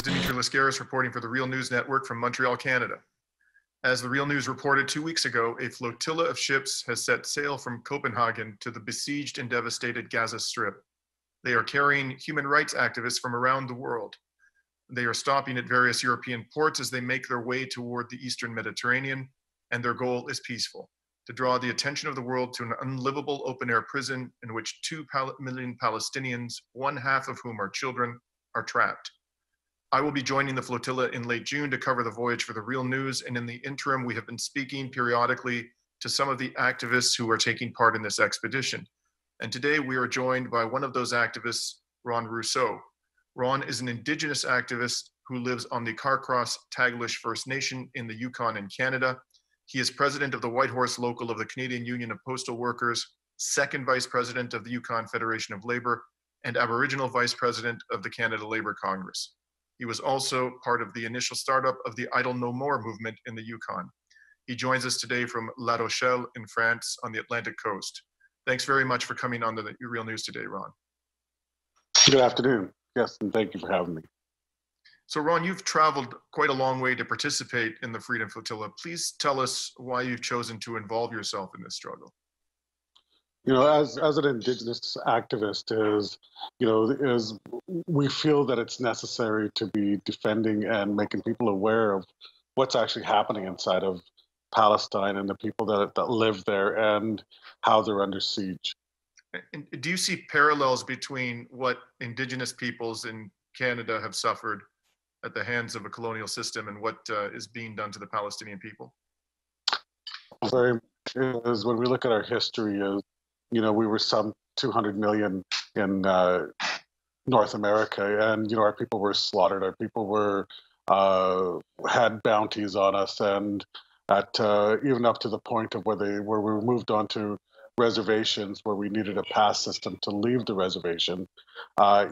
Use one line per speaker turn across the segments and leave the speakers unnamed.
Dimitri Lascaris reporting for the Real News Network from Montreal, Canada. As the Real News reported 2 weeks ago, a flotilla of ships has set sail from Copenhagen to the besieged and devastated Gaza Strip. They are carrying human rights activists from around the world. They are stopping at various European ports as they make their way toward the Eastern Mediterranean, and their goal is peaceful: to draw the attention of the world to an unlivable open-air prison in which 2 million Palestinians, one half of whom are children, are trapped. I will be joining the flotilla in late June to cover the voyage for the Real News, and in the interim, we have been speaking periodically to some of the activists who are taking part in this expedition. And today we are joined by one of those activists, Ron Rousseau. Ron is an Indigenous activist who lives on the Carcross Taglish First Nation in the Yukon in Canada. He is president of the Whitehorse Local of the Canadian Union of Postal Workers, second vice president of the Yukon Federation of Labor, and Aboriginal vice president of the Canada Labour Congress. He was also part of the initial startup of the Idle No More movement in the Yukon. He joins us today from La Rochelle in France on the Atlantic coast. Thanks very much for coming on the Real News today, Ron.
Good afternoon. Yes, and thank you for having me.
So Ron, you've traveled quite a long way to participate in the Freedom Flotilla. Please tell us why you've chosen to involve yourself in this struggle.
You know, as an Indigenous activist, we feel that it's necessary to be defending and making people aware of what's actually happening inside of Palestine and the people that live there and how they're under siege.
And do you see parallels between what Indigenous peoples in Canada have suffered at the hands of a colonial system and what is being done to the Palestinian people?
Very much is when we look at our history, we were some 200 million in North America, and our people were slaughtered. Our people were had bounties on us, and at even up to the point of where we were moved onto reservations where we needed a pass system to leave the reservation,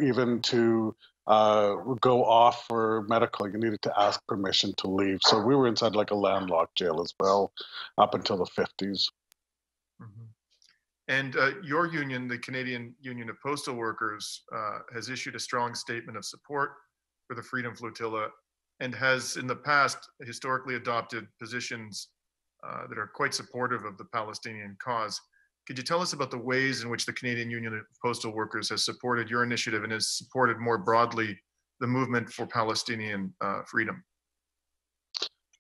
even to go off for medical, you needed to ask permission to leave. So we were inside like a landlocked jail as well, up until the 50s.
Mm-hmm. And your union, the Canadian Union of Postal Workers, has issued a strong statement of support for the Freedom Flotilla and has in the past historically adopted positions that are quite supportive of the Palestinian cause. Could you tell us about the ways in which the Canadian Union of Postal Workers has supported your initiative and has supported more broadly the movement for Palestinian freedom?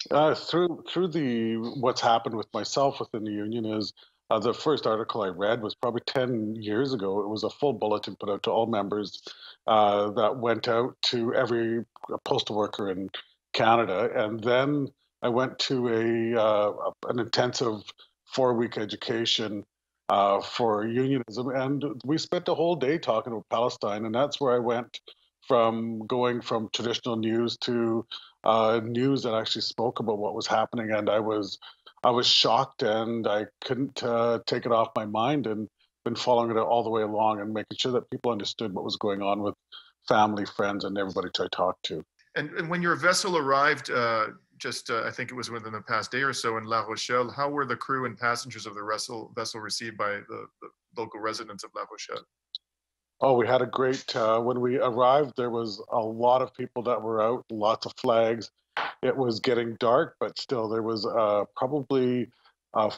Through what's happened with myself within the union is the first article I read was probably 10 years ago. It was a full bulletin put out to all members that went out to every postal worker in Canada. And then I went to an intensive 4-week education for unionism. And we spent a whole day talking about Palestine. And that's where I went from going from traditional news to news that actually spoke about what was happening. And I was shocked, and I couldn't take it off my mind, and been following it all the way along and making sure that people understood what was going on with family, friends, and everybody I talked to.
And when your vessel arrived, I think it was within the past day or so in La Rochelle, how were the crew and passengers of the vessel received by the local residents of La Rochelle?
Oh, we had a great, when we arrived, there was a lot of people that were out, lots of flags. It was getting dark, but still there was probably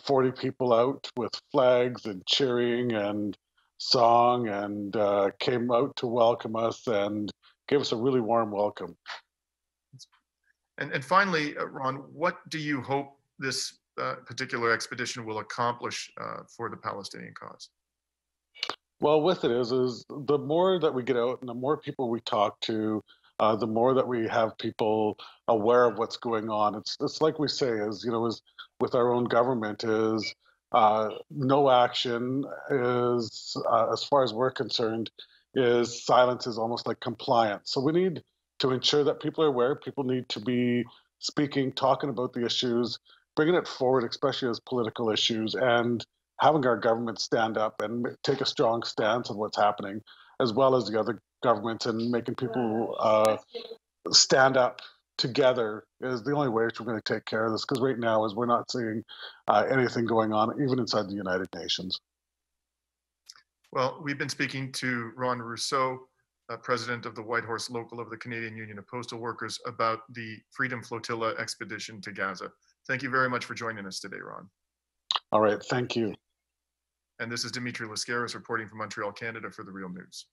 40 people out with flags and cheering and song, and came out to welcome us and gave us a really warm welcome.
And finally, Ron, what do you hope this particular expedition will accomplish for the Palestinian cause?
Well, with it is the more that we get out and the more people we talk to, the more that we have people aware of what's going on. It's like we say, is with our own government, is no action is, as far as we're concerned, is silence is almost like compliance. So we need to ensure that people are aware. People need to be speaking, talking about the issues, bringing it forward, especially as political issues, and having our government stand up and take a strong stance on what's happening, as well as the other governments, and making people stand up together is the only way we're going to take care of this. Because right now, we're not seeing anything going on, even inside the United Nations.
Well, we've been speaking to Ron Rousseau, president of the Whitehorse Local of the Canadian Union of Postal Workers, about the Freedom Flotilla expedition to Gaza. Thank you very much for joining us today, Ron.
All right, thank you.
And this is Dimitri Lascaris reporting from Montreal, Canada for The Real News.